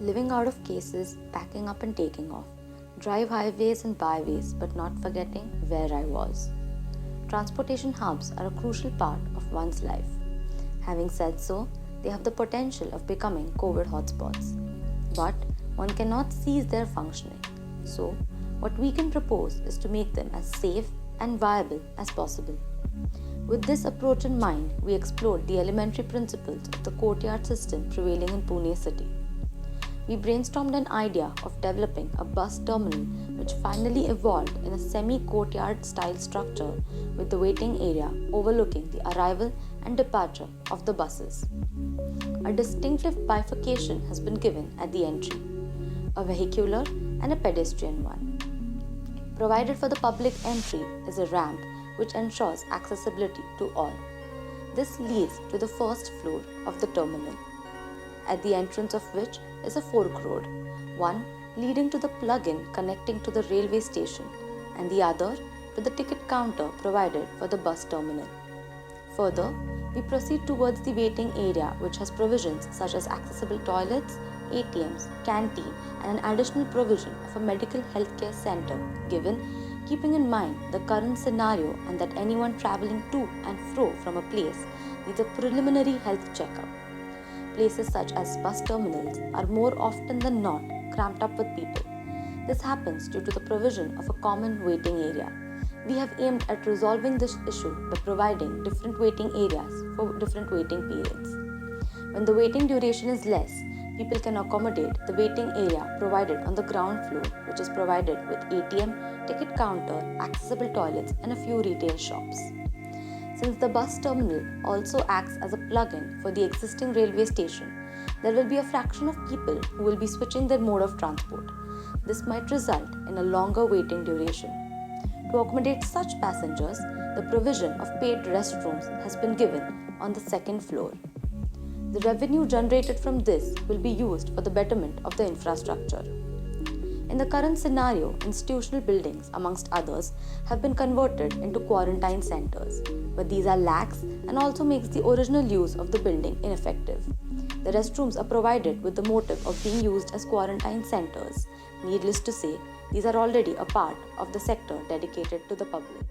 Living out of cases, packing up and taking off. Drive highways and byways, but not forgetting where I was. Transportation hubs are a crucial part of one's life. Having said so, they have the potential of becoming COVID hotspots. But one cannot cease their functioning. So, what we can propose is to make them as safe and viable as possible. With this approach in mind, we explored the elementary principles of the courtyard system prevailing in Pune city. We brainstormed an idea of developing a bus terminal which finally evolved in a semi-courtyard style structure with the waiting area overlooking the arrival and departure of the buses. A distinctive bifurcation has been given at the entry, a vehicular and a pedestrian one. Provided for the public entry is a ramp which ensures accessibility to all. This leads to the first floor of the terminal, at the entrance of which is a fork road, one leading to the plug-in connecting to the railway station and the other to the ticket counter provided for the bus terminal. Further, we proceed towards the waiting area which has provisions such as accessible toilets, ATMs, canteen and an additional provision of a medical healthcare center given keeping in mind the current scenario and that anyone travelling to and fro from a place needs a preliminary health checkup. Places such as bus terminals are more often than not cramped up with people. This happens due to the provision of a common waiting area. We have aimed at resolving this issue by providing different waiting areas for different waiting periods. When the waiting duration is less, people can accommodate the waiting area provided on the ground floor, which is provided with ATM, ticket counter, accessible toilets, and a few retail shops. Since the bus terminal also acts as a plug-in for the existing railway station, there will be a fraction of people who will be switching their mode of transport. This might result in a longer waiting duration. To accommodate such passengers, the provision of paid restrooms has been given on the second floor. The revenue generated from this will be used for the betterment of the infrastructure. In the current scenario, institutional buildings, amongst others, have been converted into quarantine centers, but these are lax and also makes the original use of the building ineffective. The restrooms are provided with the motive of being used as quarantine centers. Needless to say, these are already a part of the sector dedicated to the public.